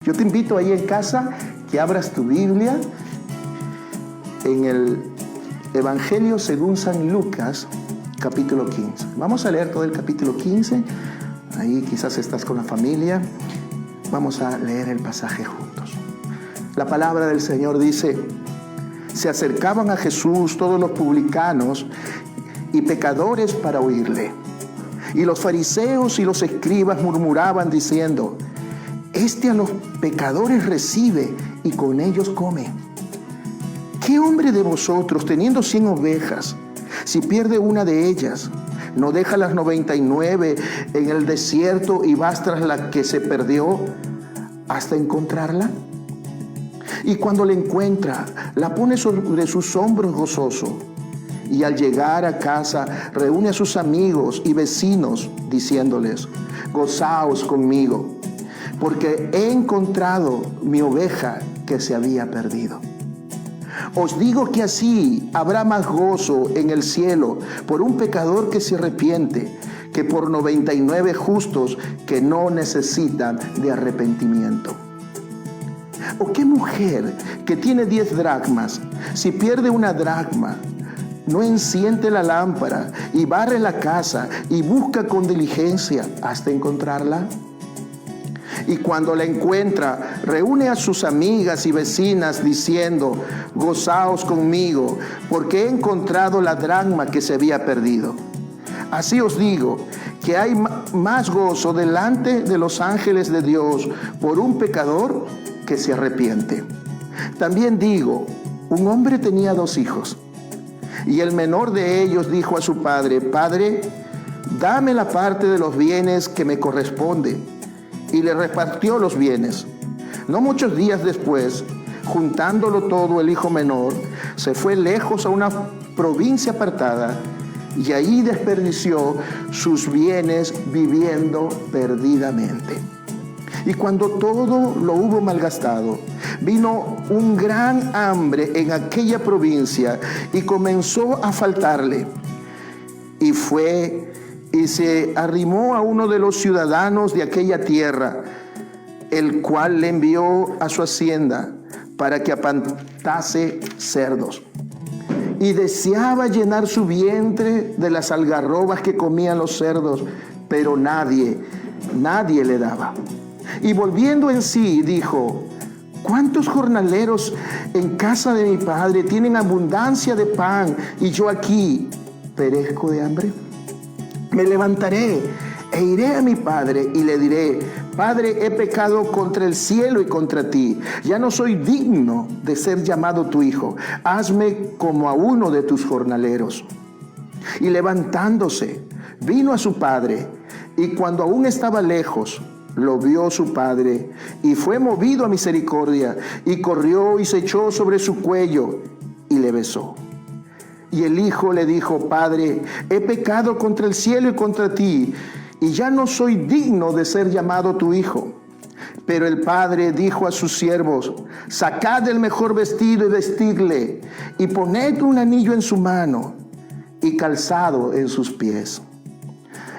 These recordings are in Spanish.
Yo te invito ahí en casa que abras tu Biblia en el Evangelio según San Lucas, capítulo 15. Vamos a leer todo el capítulo 15. Ahí quizás estás con la familia. Vamos a leer el pasaje juntos. La palabra del Señor dice: se acercaban a Jesús todos los publicanos y pecadores para oírle. Y los fariseos y los escribas murmuraban diciendo: este a los pecadores recibe y con ellos come. ¿Qué hombre de vosotros, teniendo 100 ovejas, si pierde una de ellas, no deja las 99 en el desierto y va tras la que se perdió hasta encontrarla? Y cuando la encuentra, la pone sobre sus hombros gozoso. Y al llegar a casa, reúne a sus amigos y vecinos, diciéndoles: gozaos conmigo, porque he encontrado mi oveja que se había perdido. Os digo que así habrá más gozo en el cielo por un pecador que se arrepiente, que por 99 justos que no necesitan de arrepentimiento. ¿O qué mujer que tiene 10 dracmas, si pierde una dracma, no enciende la lámpara y barre la casa y busca con diligencia hasta encontrarla? Y cuando la encuentra, reúne a sus amigas y vecinas diciendo: gozaos conmigo, porque he encontrado la dracma que se había perdido. Así os digo que hay más gozo delante de los ángeles de Dios por un pecador que se arrepiente. También digo, un hombre tenía 2 hijos, y el menor de ellos dijo a su padre: Padre, dame la parte de los bienes que me corresponde. Y le repartió los bienes. No muchos días después, juntándolo todo, el hijo menor se fue lejos a una provincia apartada y ahí desperdició sus bienes viviendo perdidamente. Y cuando todo lo hubo malgastado, vino un gran hambre en aquella provincia y comenzó a faltarle. Y fue y se arrimó a uno de los ciudadanos de aquella tierra, el cual le envió a su hacienda para que apantase cerdos. Y deseaba llenar su vientre de las algarrobas que comían los cerdos, pero nadie le daba. Y volviendo en sí, dijo: ¿cuántos jornaleros en casa de mi padre tienen abundancia de pan y yo aquí perezco de hambre? Me levantaré e iré a mi padre y le diré: Padre, he pecado contra el cielo y contra ti. Ya no soy digno de ser llamado tu hijo. Hazme como a uno de tus jornaleros. Y levantándose, vino a su padre, y cuando aún estaba lejos, lo vio su padre, y fue movido a misericordia, y corrió y se echó sobre su cuello, y le besó. Y el hijo le dijo: Padre, he pecado contra el cielo y contra ti, y ya no soy digno de ser llamado tu hijo. Pero el padre dijo a sus siervos: sacad el mejor vestido y vestidle, y poned un anillo en su mano y calzado en sus pies.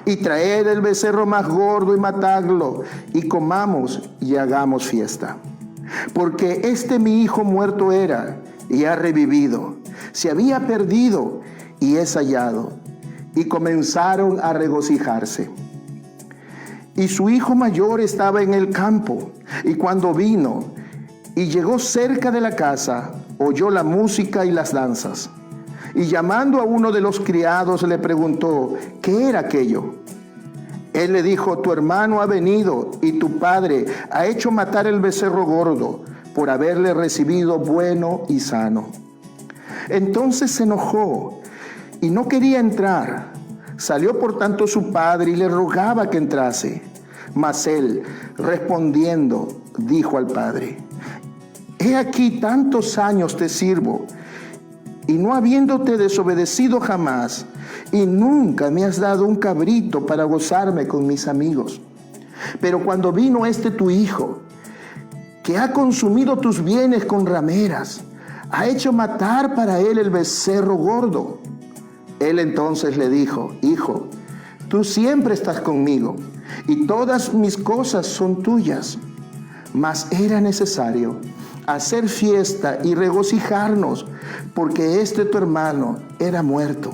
Y traed el becerro más gordo y matadlo, y comamos y hagamos fiesta. Porque mi hijo muerto era y ha revivido, se había perdido y es hallado. Y comenzaron a regocijarse. Y su hijo mayor estaba en el campo, y cuando vino y llegó cerca de la casa, oyó la música y las danzas. Y llamando a uno de los criados le preguntó: ¿qué era aquello? Él le dijo: tu hermano ha venido y tu padre ha hecho matar el becerro gordo por haberle recibido bueno y sano. Entonces se enojó y no quería entrar. Salió por tanto su padre y le rogaba que entrase. Mas él, respondiendo, dijo al padre: he aquí tantos años te sirvo, y no habiéndote desobedecido jamás, y nunca me has dado un cabrito para gozarme con mis amigos. Pero cuando vino tu hijo, que ha consumido tus bienes con rameras, ha hecho matar para él el becerro gordo. Él entonces le dijo: hijo, tú siempre estás conmigo, y todas mis cosas son tuyas. mas era necesario hacer fiesta y regocijarnos, porque este tu hermano era muerto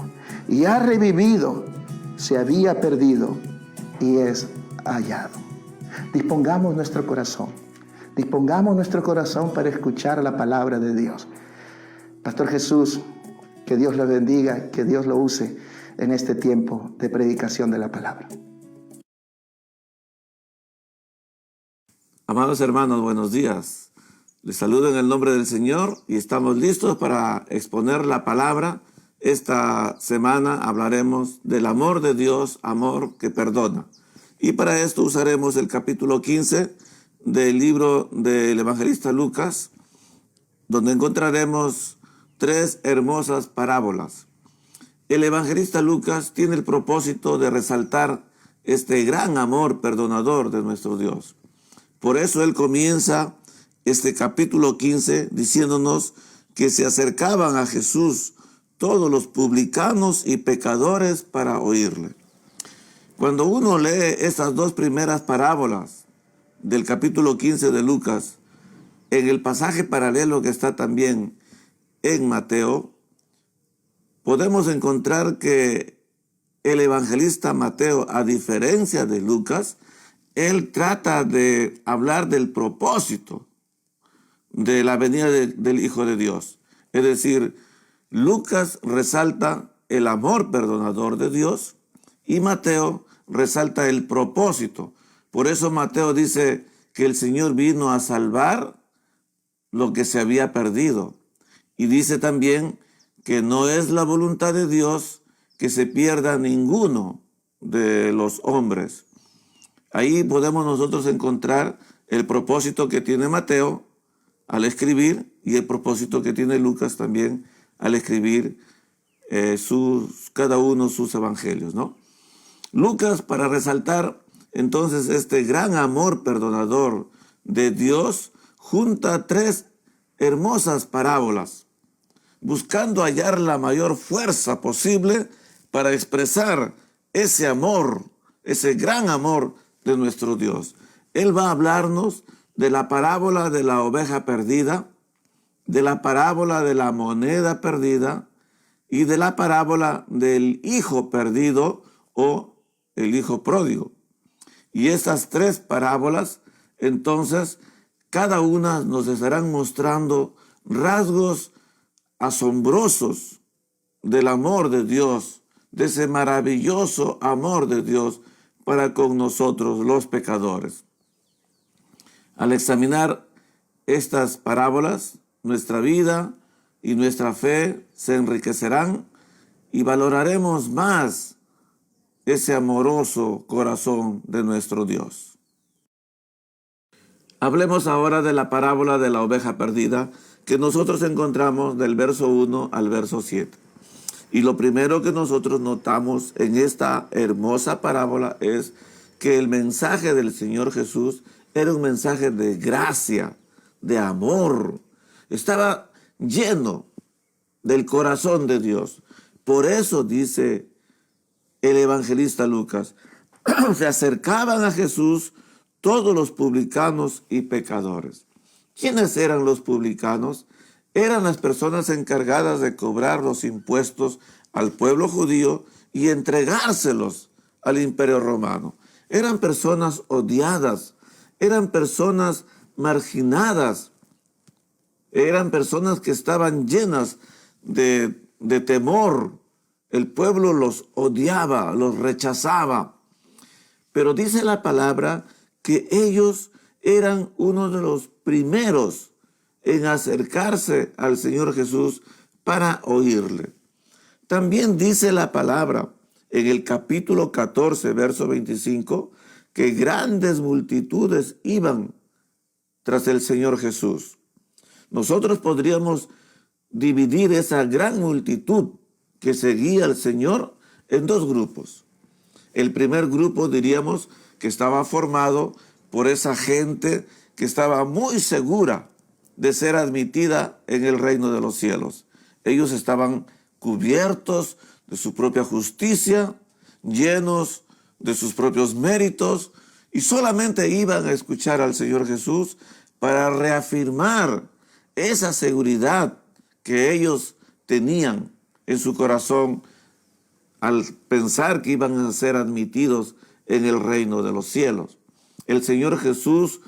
y ha revivido, se había perdido y es hallado. Dispongamos nuestro corazón para escuchar la palabra de Dios. Pastor Jesús, que Dios lo bendiga, que Dios lo use en este tiempo de predicación de la palabra. Amados hermanos, buenos días. Les saludo en el nombre del Señor y estamos listos para exponer la palabra. Esta semana hablaremos del amor de Dios, amor que perdona. Y para esto usaremos el capítulo 15 del libro del evangelista Lucas, donde encontraremos 3 hermosas parábolas. El evangelista Lucas tiene el propósito de resaltar este gran amor perdonador de nuestro Dios. Por eso él comienza este capítulo 15 diciéndonos que se acercaban a Jesús todos los publicanos y pecadores para oírle. Cuando uno lee estas 2 primeras parábolas del capítulo 15 de Lucas, en el pasaje paralelo que está también en Mateo, podemos encontrar que el evangelista Mateo, a diferencia de Lucas, él trata de hablar del propósito de la venida del Hijo de Dios. Es decir, Lucas resalta el amor perdonador de Dios y Mateo resalta el propósito. Por eso Mateo dice que el Señor vino a salvar lo que se había perdido. Y dice también que no es la voluntad de Dios que se pierda ninguno de los hombres. Ahí podemos nosotros encontrar el propósito que tiene Mateo al escribir y el propósito que tiene Lucas también al escribir cada uno sus evangelios, ¿no? Lucas, para resaltar entonces este gran amor perdonador de Dios, junta 3 hermosas parábolas, buscando hallar la mayor fuerza posible para expresar ese amor, ese gran amor de nuestro Dios. Él va a hablarnos de la parábola de la oveja perdida, de la parábola de la moneda perdida y de la parábola del hijo perdido o el hijo pródigo. Y estas 3 parábolas, entonces, cada una nos estarán mostrando rasgos asombrosos del amor de Dios, de ese maravilloso amor de Dios para con nosotros los pecadores. Al examinar estas parábolas, nuestra vida y nuestra fe se enriquecerán y valoraremos más ese amoroso corazón de nuestro Dios. Hablemos ahora de la parábola de la oveja perdida que nosotros encontramos del verso 1 al verso 7. Y lo primero que nosotros notamos en esta hermosa parábola es que el mensaje del Señor Jesús era un mensaje de gracia, de amor. Estaba lleno del corazón de Dios. Por eso dice el evangelista Lucas, se acercaban a Jesús todos los publicanos y pecadores. ¿Quiénes eran los publicanos? Eran las personas encargadas de cobrar los impuestos al pueblo judío y entregárselos al imperio romano. Eran personas odiadas, eran personas marginadas, eran personas que estaban llenas de temor. El pueblo los odiaba, los rechazaba. Pero dice la palabra que ellos eran uno de los primeros en acercarse al Señor Jesús para oírle. También dice la palabra en el capítulo 14, verso 25, que grandes multitudes iban tras el Señor Jesús. Nosotros podríamos dividir esa gran multitud que seguía al Señor en 2 grupos. El primer grupo diríamos que estaba formado por esa gente que estaba muy segura de ser admitida en el reino de los cielos. Ellos estaban cubiertos de su propia justicia, llenos de sus propios méritos, Y solamente iban a escuchar al Señor Jesús para reafirmar esa seguridad que ellos tenían en su corazón al pensar que iban a ser admitidos en el reino de los cielos. El Señor Jesús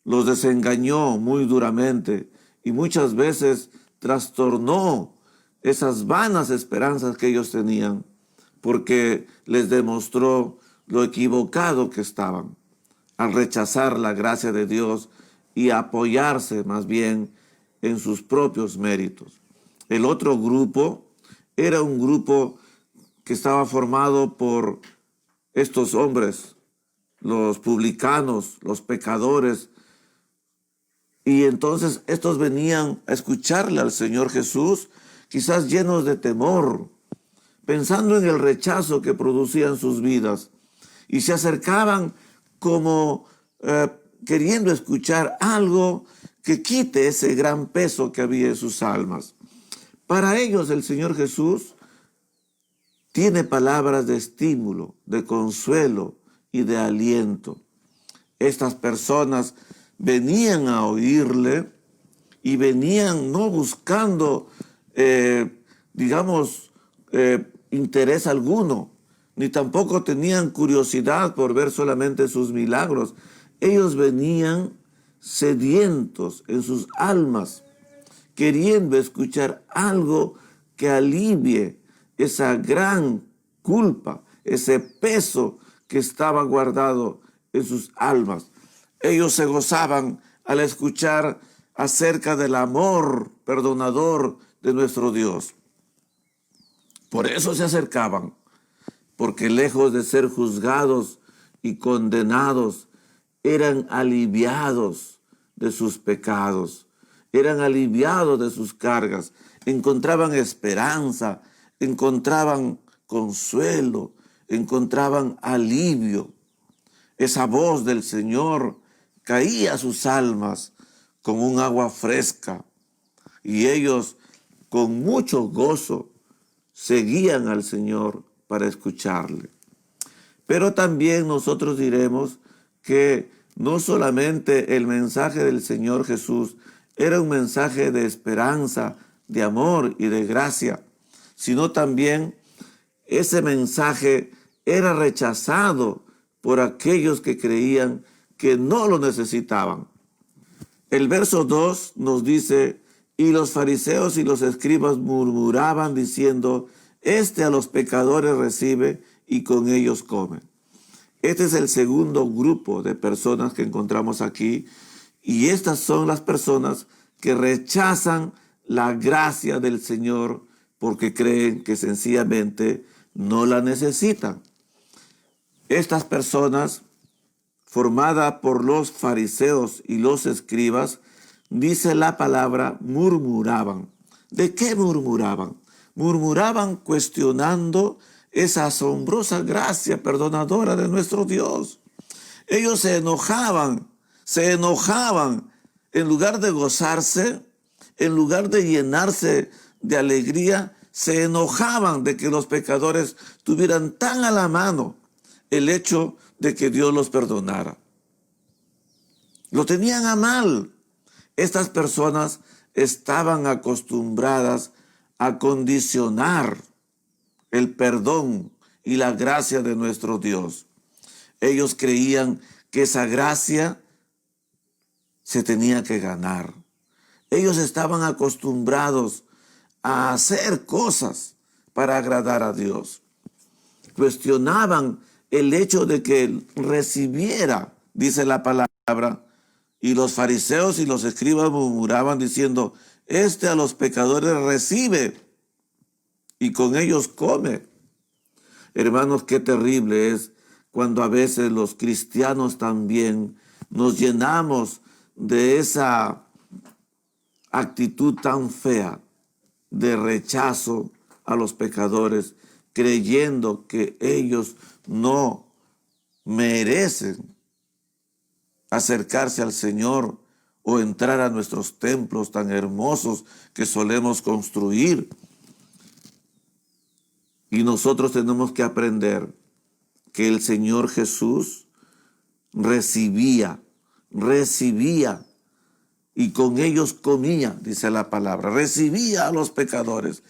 los desengañó muy duramente y muchas veces trastornó esas vanas esperanzas que ellos tenían, porque les demostró lo equivocado que estaban al rechazar la gracia de Dios y apoyarse más bien en sus propios méritos. El otro grupo era un grupo que estaba formado por estos hombres, los publicanos, los pecadores, y entonces estos venían a escucharle al Señor Jesús, quizás llenos de temor, pensando en el rechazo que producían sus vidas, y se acercaban como queriendo escuchar algo que quite ese gran peso que había en sus almas. Para ellos el Señor Jesús tiene palabras de estímulo, de consuelo y de aliento. Estas personas venían a oírle y venían no buscando, interés alguno, ni tampoco tenían curiosidad por ver solamente sus milagros. Ellos venían sedientos en sus almas, queriendo escuchar algo que alivie esa gran culpa, ese peso que estaba guardado en sus almas. Ellos se gozaban al escuchar acerca del amor perdonador de nuestro Dios. Por eso se acercaban, porque lejos de ser juzgados y condenados, eran aliviados de sus pecados, eran aliviados de sus cargas, encontraban esperanza, encontraban consuelo, encontraban alivio. Esa voz del Señor caía a sus almas como un agua fresca, y ellos con mucho gozo seguían al Señor para escucharle. Pero también nosotros diremos que no solamente el mensaje del Señor Jesús era un mensaje de esperanza, de amor y de gracia, sino también ese mensaje era rechazado por aquellos que creían que no lo necesitaban. El verso 2 nos dice: y los fariseos y los escribas murmuraban diciendo: este a los pecadores recibe y con ellos come. Este es el segundo grupo de personas que encontramos aquí, y estas son las personas que rechazan la gracia del Señor porque creen que sencillamente no la necesitan. Estas personas, formadas por los fariseos y los escribas, dice la palabra, murmuraban. ¿De qué murmuraban? Murmuraban cuestionando esa asombrosa gracia perdonadora de nuestro Dios. Ellos se enojaban, en lugar de gozarse, en lugar de llenarse de alegría, se enojaban de que los pecadores tuvieran tan a la mano el hecho de que Dios los perdonara. Lo tenían a mal. Estas personas estaban acostumbradas a condicionar el perdón y la gracia de nuestro Dios. Ellos creían que esa gracia se tenía que ganar. Ellos estaban acostumbrados a hacer cosas para agradar a Dios. Cuestionaban el hecho de que recibiera, dice la palabra, y los fariseos y los escribas murmuraban diciendo: este a los pecadores recibe y con ellos come. Hermanos, qué terrible es cuando a veces los cristianos también nos llenamos de esa actitud tan fea de rechazo a los pecadores, creyendo que ellos no merecen acercarse al Señor o entrar a nuestros templos tan hermosos que solemos construir. Y nosotros tenemos que aprender que el Señor Jesús recibía, y con ellos comía, dice la palabra, recibía a los pecadores.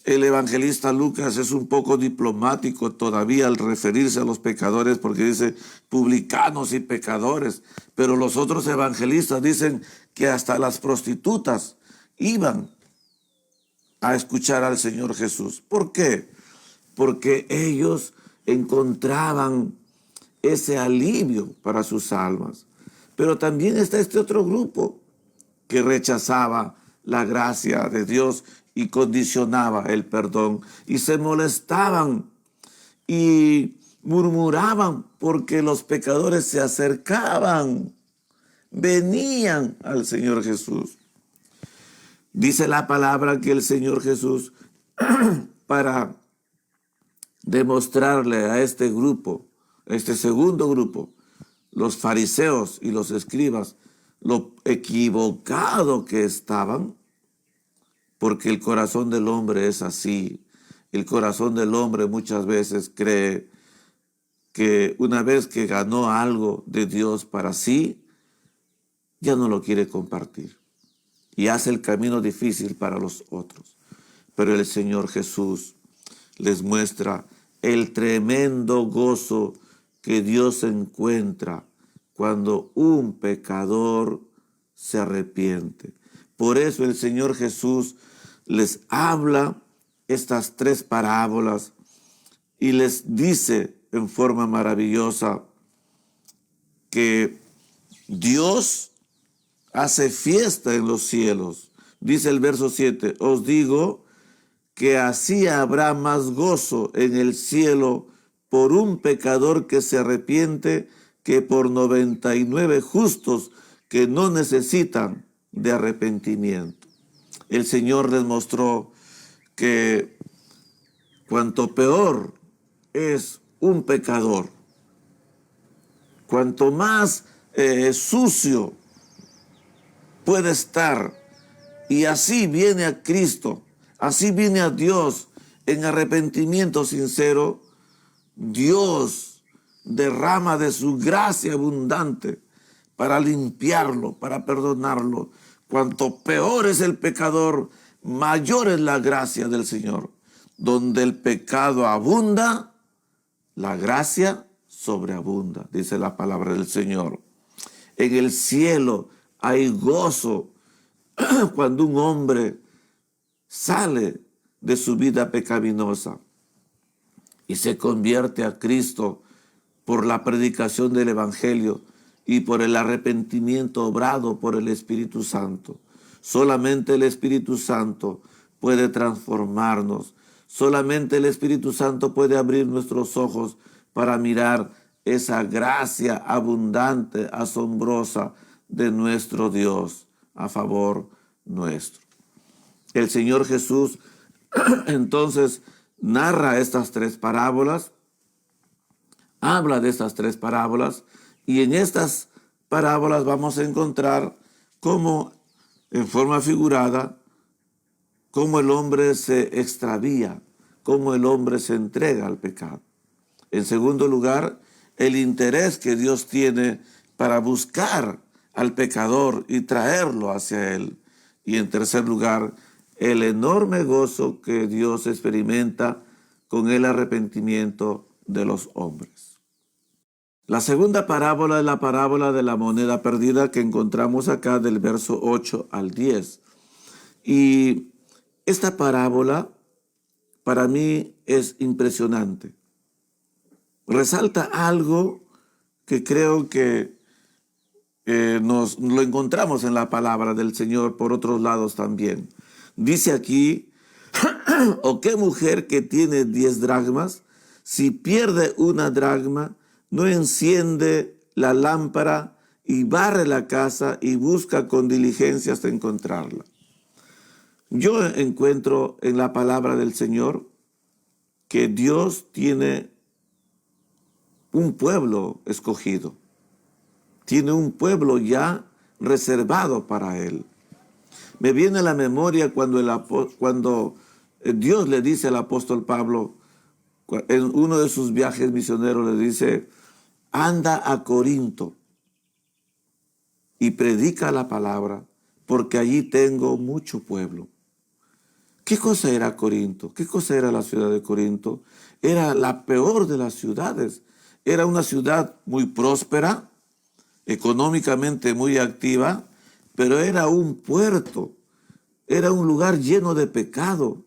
El evangelista Lucas es un poco diplomático todavía al referirse a los pecadores porque dice publicanos y pecadores, pero los otros evangelistas dicen que hasta las prostitutas iban a escuchar al Señor Jesús. ¿Por qué? Porque ellos encontraban ese alivio para sus almas. Pero también está este otro grupo que rechazaba la gracia de Dios y condicionaba el perdón, y se molestaban y murmuraban porque los pecadores se acercaban, venían al Señor Jesús. Dice la palabra que el Señor Jesús, para demostrarle a este grupo, este segundo grupo, los fariseos y los escribas, lo equivocado que estaban, porque el corazón del hombre es así. El corazón del hombre muchas veces cree que una vez que ganó algo de Dios para sí, ya no lo quiere compartir y hace el camino difícil para los otros. Pero el Señor Jesús les muestra el tremendo gozo que Dios encuentra cuando un pecador se arrepiente. Por eso el Señor Jesús les habla estas tres parábolas y les dice en forma maravillosa que Dios hace fiesta en los cielos. Dice el verso 7, os digo que así habrá más gozo en el cielo por un pecador que se arrepiente que por 99 justos que no necesitan de arrepentimiento. El Señor les mostró que cuanto peor es un pecador, cuanto más sucio puede estar, y así viene a Cristo, así viene a Dios en arrepentimiento sincero, Dios derrama de su gracia abundante para limpiarlo, para perdonarlo. Cuanto peor es el pecador, mayor es la gracia del Señor. Donde el pecado abunda, la gracia sobreabunda, dice la palabra del Señor. En el cielo hay gozo cuando un hombre sale de su vida pecaminosa y se convierte a Cristo por la predicación del Evangelio y por el arrepentimiento obrado por el Espíritu Santo. Solamente el Espíritu Santo puede transformarnos. Solamente el Espíritu Santo puede abrir nuestros ojos para mirar esa gracia abundante, asombrosa de nuestro Dios a favor nuestro. El Señor Jesús entonces narra estas tres parábolas, habla de estas tres parábolas, y en estas parábolas vamos a encontrar cómo, en forma figurada, cómo el hombre se extravía, cómo el hombre se entrega al pecado. En segundo lugar, el interés que Dios tiene para buscar al pecador y traerlo hacia Él. Y en tercer lugar, el enorme gozo que Dios experimenta con el arrepentimiento de los hombres. La segunda parábola es la parábola de la moneda perdida que encontramos acá del verso 8 al 10. Y esta parábola para mí es impresionante. Resalta algo que creo que nos lo encontramos en la palabra del Señor por otros lados también. Dice aquí, ¿o qué mujer que tiene 10 dracmas, si pierde una dracma, no enciende la lámpara y barre la casa y busca con diligencia hasta encontrarla? Yo encuentro en la palabra del Señor que Dios tiene un pueblo escogido. Tiene un pueblo ya reservado para Él. Me viene a la memoria cuando Dios le dice al apóstol Pablo, en uno de sus viajes misioneros, le dice anda a Corinto y predica la palabra, porque allí tengo mucho pueblo. ¿Qué cosa era Corinto? ¿Qué cosa era la ciudad de Corinto? Era la peor de las ciudades. Era una ciudad muy próspera, económicamente muy activa, pero era un puerto, era un lugar lleno de pecado,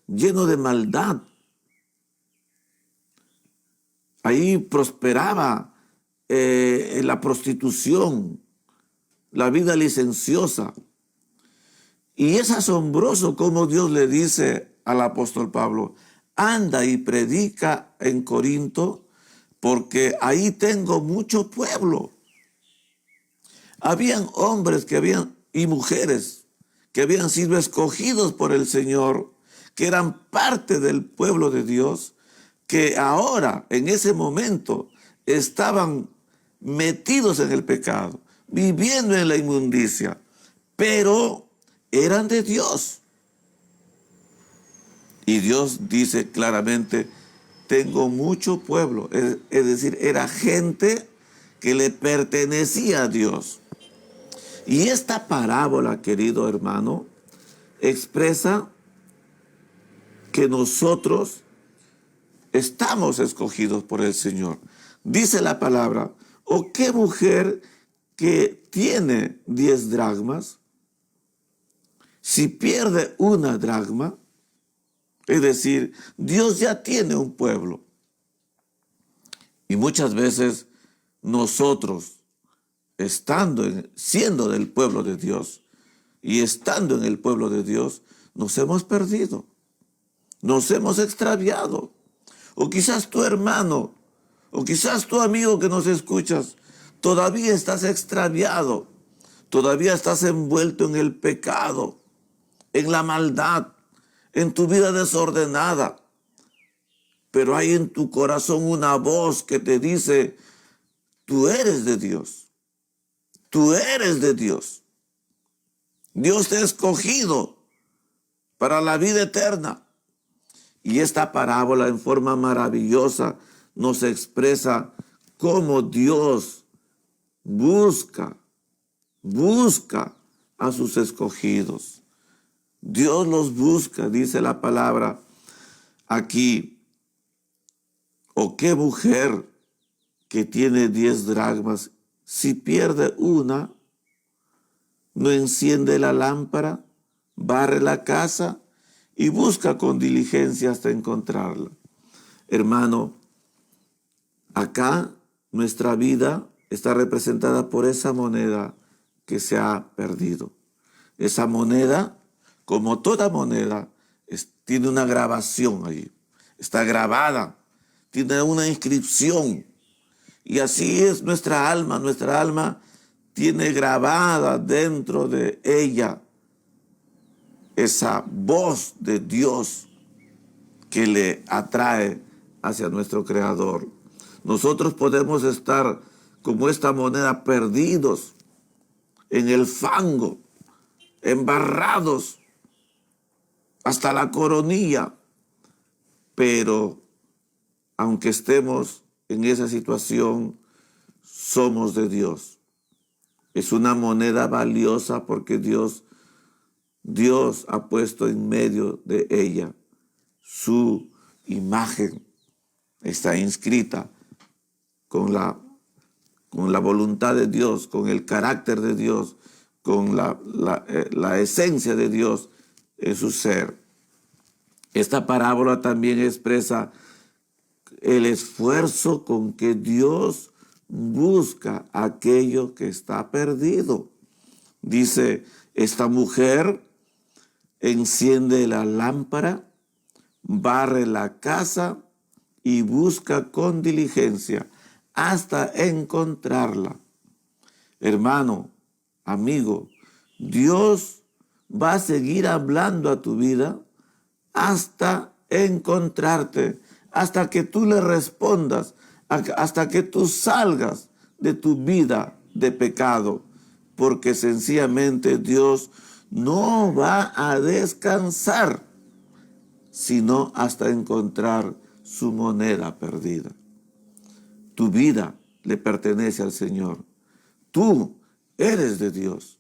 lleno de maldad. Ahí prosperaba la prostitución, la vida licenciosa. Y es asombroso cómo Dios le dice al apóstol Pablo: anda y predica en Corinto, porque ahí tengo mucho pueblo. Habían hombres y mujeres que habían sido escogidos por el Señor, que eran parte del pueblo de Dios, que ahora, en ese momento, estaban metidos en el pecado, viviendo en la inmundicia, pero eran de Dios. Y Dios dice claramente: tengo mucho pueblo. Es decir, era gente que le pertenecía a Dios. Y esta parábola, querido hermano, expresa que nosotros estamos escogidos por el Señor. Dice la palabra: ¿o qué mujer que tiene 10 dracmas, si pierde una dracma? Es decir, Dios ya tiene un pueblo. Y muchas veces nosotros, siendo del pueblo de Dios y estando en el pueblo de Dios, nos hemos perdido, nos hemos extraviado. O quizás tu hermano, o quizás tu amigo que nos escuchas, todavía estás extraviado, todavía estás envuelto en el pecado, en la maldad, en tu vida desordenada. Pero hay en tu corazón una voz que te dice: tú eres de Dios. Tú eres de Dios. Dios te ha escogido para la vida eterna. Y esta parábola, en forma maravillosa, nos expresa cómo Dios busca a sus escogidos. Dios los busca, dice la palabra aquí. ¿O qué mujer que tiene 10 dracmas, si pierde una, no enciende la lámpara, barre la casa y busca con diligencia hasta encontrarla? Hermano, acá nuestra vida está representada por esa moneda que se ha perdido. Esa moneda, como toda moneda, tiene una grabación allí. Está grabada, tiene una inscripción. Y así es nuestra alma. Nuestra alma tiene grabada dentro de ella esa voz de Dios que le atrae hacia nuestro Creador. Nosotros podemos estar como esta moneda, perdidos en el fango, embarrados hasta la coronilla, pero aunque estemos en esa situación, somos de Dios. Es una moneda valiosa porque Dios ha puesto en medio de ella su imagen. Está inscrita con la voluntad de Dios, con el carácter de Dios, con la esencia de Dios en su ser. Esta parábola también expresa el esfuerzo con que Dios busca aquello que está perdido. Dice: esta mujer enciende la lámpara, barre la casa y busca con diligencia hasta encontrarla. Hermano, amigo, Dios va a seguir hablando a tu vida hasta encontrarte, hasta que tú le respondas, hasta que tú salgas de tu vida de pecado, porque sencillamente Dios no va a descansar sino hasta encontrar su moneda perdida. Tu vida le pertenece al Señor. Tú eres de Dios.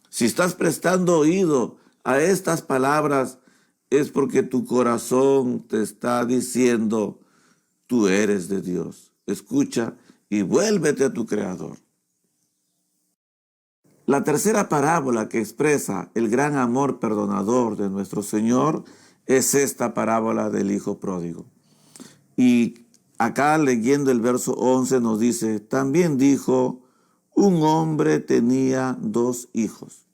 Si estás prestando oído a estas palabras, es porque tu corazón te está diciendo, tú eres de Dios. Escucha y vuélvete a tu Creador. La tercera parábola que expresa el gran amor perdonador de nuestro Señor es esta parábola del Hijo Pródigo. Y acá leyendo el verso 11 nos dice, también dijo, un hombre tenía 2 hijos.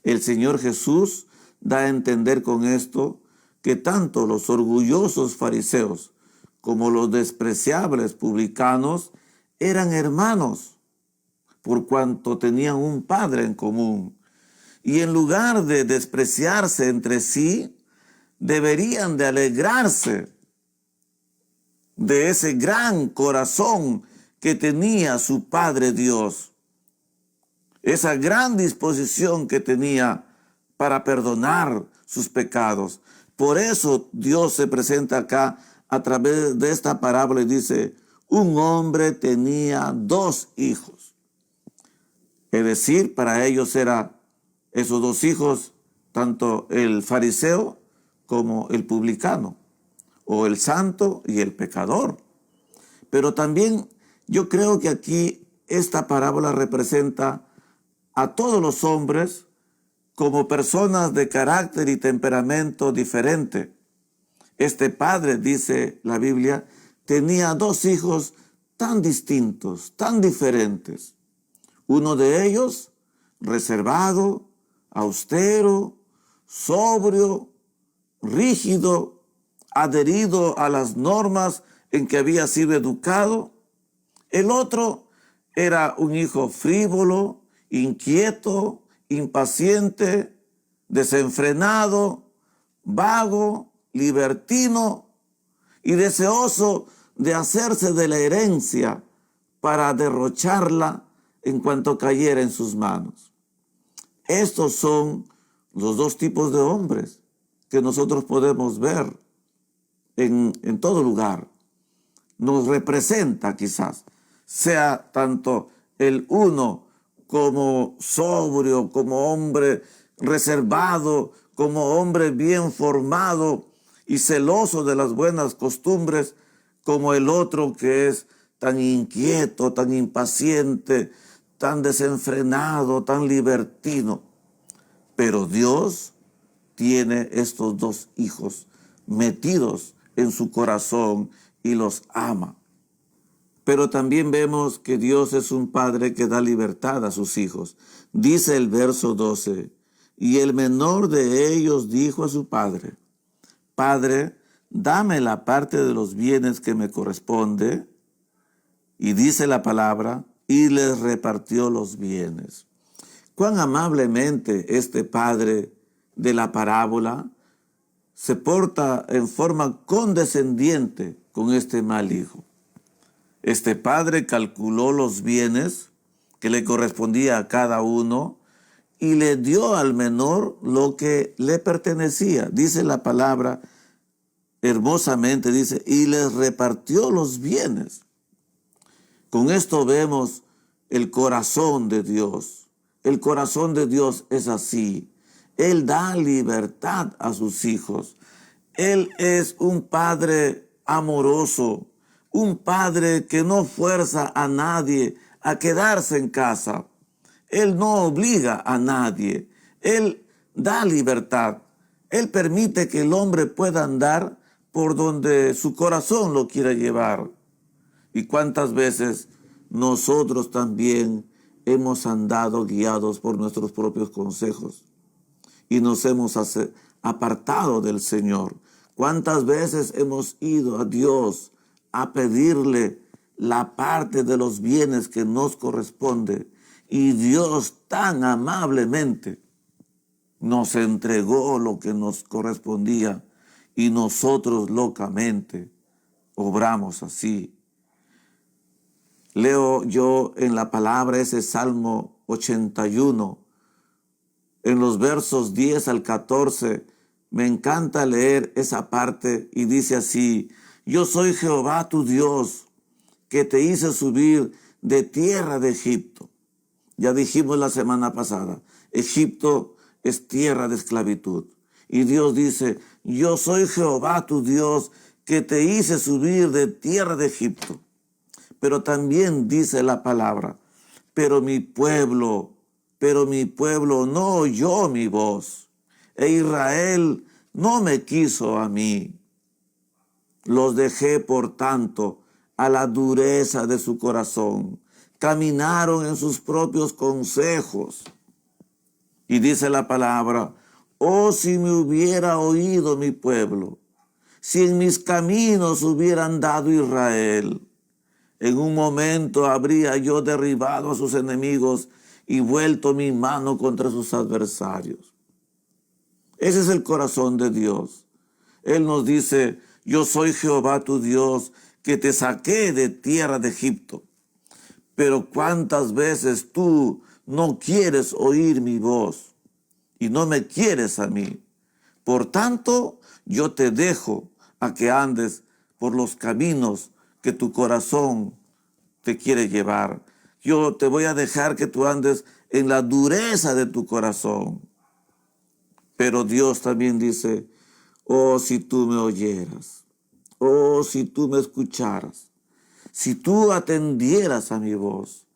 El Señor Jesús da a entender con esto que tanto los orgullosos fariseos como los despreciables publicanos eran hermanos, por cuanto tenían un padre en común. Y en lugar de despreciarse entre sí, deberían de alegrarse de ese gran corazón que tenía su Padre Dios, esa gran disposición que tenía para perdonar sus pecados. Por eso Dios se presenta acá a través de esta parábola y dice, un hombre tenía 2 hijos. Es decir, para ellos eran esos 2 hijos, tanto el fariseo como el publicano, o el santo y el pecador. Pero también yo creo que aquí esta parábola representa a todos los hombres como personas de carácter y temperamento diferente. Este padre, dice la Biblia, tenía 2 hijos tan distintos, tan diferentes. Uno de ellos, reservado, austero, sobrio, rígido, adherido a las normas en que había sido educado. El otro era un hijo frívolo, inquieto, impaciente, desenfrenado, vago, libertino y deseoso de hacerse de la herencia para derrocharla en cuanto cayera en sus manos. Estos son los 2 tipos de hombres que nosotros podemos ver en todo lugar. Nos representa quizás, sea tanto el uno como sobrio, como hombre reservado, como hombre bien formado y celoso de las buenas costumbres, como el otro que es tan inquieto, tan impaciente, tan desenfrenado, tan libertino. Pero Dios tiene estos 2 hijos metidos en su corazón y los ama. Pero también vemos que Dios es un padre que da libertad a sus hijos. Dice el verso 12, y el menor de ellos dijo a su padre, Padre, dame la parte de los bienes que me corresponde. Y dice la palabra, y les repartió los bienes. Cuán amablemente este padre de la parábola se porta en forma condescendiente con este mal hijo. Este padre calculó los bienes que le correspondía a cada uno y le dio al menor lo que le pertenecía. Dice la palabra hermosamente, dice, y les repartió los bienes. Con esto vemos el corazón de Dios. El corazón de Dios es así. Él da libertad a sus hijos. Él es un padre amoroso, un padre que no fuerza a nadie a quedarse en casa. Él no obliga a nadie. Él da libertad. Él permite que el hombre pueda andar por donde su corazón lo quiera llevar. ¿Y cuántas veces nosotros también hemos andado guiados por nuestros propios consejos y nos hemos apartado del Señor? ¿Cuántas veces hemos ido a Dios a pedirle la parte de los bienes que nos corresponde? Y Dios tan amablemente nos entregó lo que nos correspondía y nosotros locamente obramos así. Leo yo en la palabra ese Salmo 81, en los versos 10 al 14, me encanta leer esa parte y dice así, yo soy Jehová tu Dios, que te hice subir de tierra de Egipto. Ya dijimos la semana pasada, Egipto es tierra de esclavitud. Y Dios dice, yo soy Jehová tu Dios, que te hice subir de tierra de Egipto. Pero también dice la palabra, pero mi pueblo no oyó mi voz, e Israel no me quiso a mí. Los dejé, por tanto, a la dureza de su corazón. Caminaron en sus propios consejos. Y dice la palabra, oh, si me hubiera oído mi pueblo, si en mis caminos hubiera andado Israel, en un momento habría yo derribado a sus enemigos y vuelto mi mano contra sus adversarios. Ese es el corazón de Dios. Él nos dice, yo soy Jehová tu Dios, que te saqué de tierra de Egipto. Pero cuántas veces tú no quieres oír mi voz y no me quieres a mí. Por tanto, yo te dejo a que andes por los caminos que tu corazón te quiere llevar. Yo te voy a dejar que tú andes en la dureza de tu corazón. Pero Dios también dice, oh, si tú me oyeras, oh, si tú me escucharas, si tú atendieras a mi voz,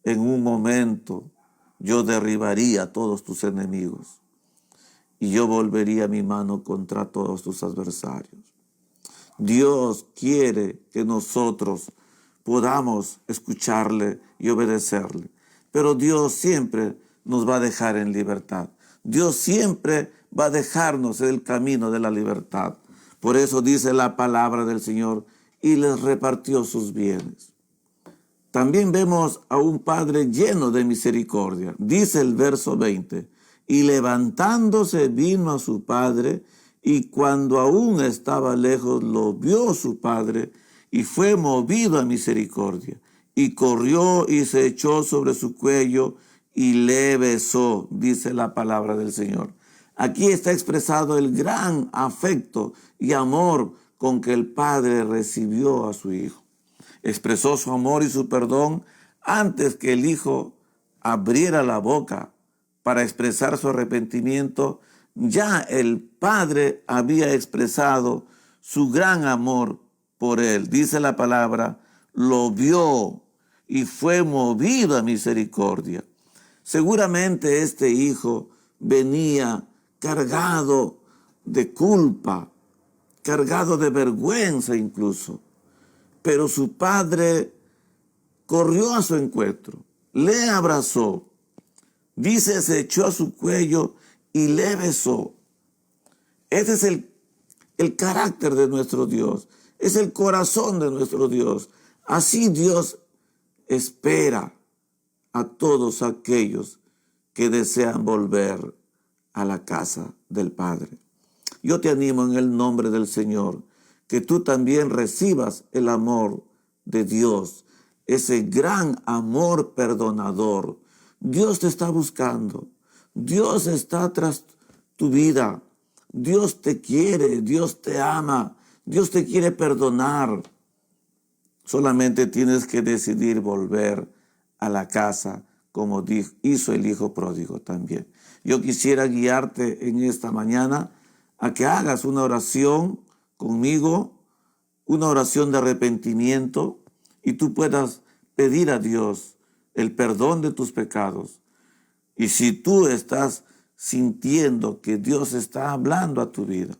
en un momento yo derribaría a todos tus enemigos y yo volvería mi mano contra todos tus adversarios. Dios quiere que nosotros podamos escucharle y obedecerle, pero Dios siempre nos va a dejar en libertad. Dios siempre va a dejarnos en el camino de la libertad. Por eso dice la palabra del Señor, y les repartió sus bienes. También vemos a un Padre lleno de misericordia. Dice el verso 20, y levantándose vino a su padre, y cuando aún estaba lejos lo vio su padre, y fue movido a misericordia, y corrió y se echó sobre su cuello, y le besó, dice la palabra del Señor. Aquí está expresado el gran afecto y amor con que el Padre recibió a su Hijo. Expresó su amor y su perdón antes que el Hijo abriera la boca para expresar su arrepentimiento. Ya el Padre había expresado su gran amor por él. Dice la palabra, lo vio y fue movido a misericordia. Seguramente este hijo venía cargado de culpa, cargado de vergüenza incluso. Pero su padre corrió a su encuentro, le abrazó, dice, se echó a su cuello y le besó. Ese es el carácter de nuestro Dios, es el corazón de nuestro Dios. Así Dios espera a todos aquellos que desean volver a la casa del Padre. Yo te animo en el nombre del Señor, que tú también recibas el amor de Dios, ese gran amor perdonador. Dios te está buscando, Dios está tras tu vida, Dios te quiere, Dios te ama, Dios te quiere perdonar. Solamente tienes que decidir volver a la casa, como hizo el hijo pródigo también. Yo quisiera guiarte en esta mañana a que hagas una oración conmigo, una oración de arrepentimiento, y tú puedas pedir a Dios el perdón de tus pecados. Y si tú estás sintiendo que Dios está hablando a tu vida,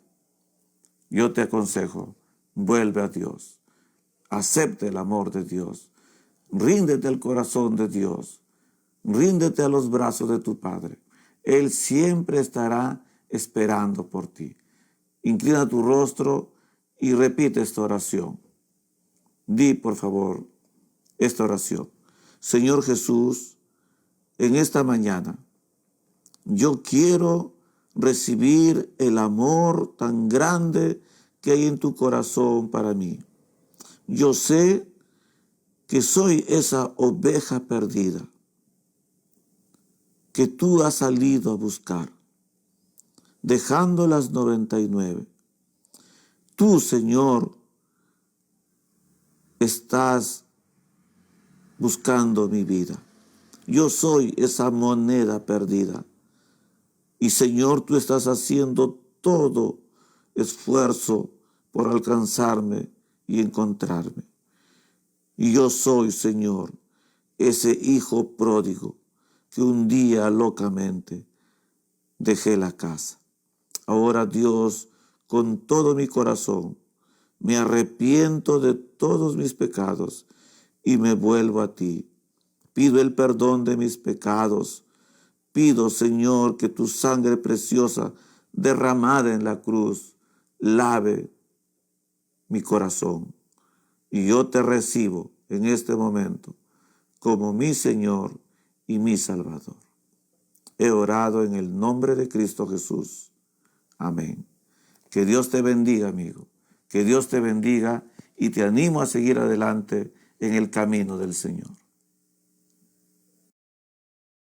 yo te aconsejo, vuelve a Dios, acepte el amor de Dios, ríndete al corazón de Dios, ríndete a los brazos de tu Padre. Él siempre estará esperando por ti. Inclina tu rostro y repite esta oración. Di, por favor, esta oración. Señor Jesús, en esta mañana, yo quiero recibir el amor tan grande que hay en tu corazón para mí. Yo sé que soy esa oveja perdida que tú has salido a buscar, dejando las 99. Tú, Señor, estás buscando mi vida. Yo soy esa moneda perdida. Y Señor, tú estás haciendo todo esfuerzo por alcanzarme y encontrarme. Y yo soy, Señor, ese hijo pródigo que un día locamente dejé la casa. Ahora, Dios, con todo mi corazón, me arrepiento de todos mis pecados y me vuelvo a ti. Pido el perdón de mis pecados. Pido, Señor, que tu sangre preciosa derramada en la cruz lave mi corazón. Y yo te recibo en este momento como mi Señor y mi Salvador. He orado en el nombre de Cristo Jesús. Amén. Que Dios te bendiga, amigo. Que Dios te bendiga y te animo a seguir adelante en el camino del Señor.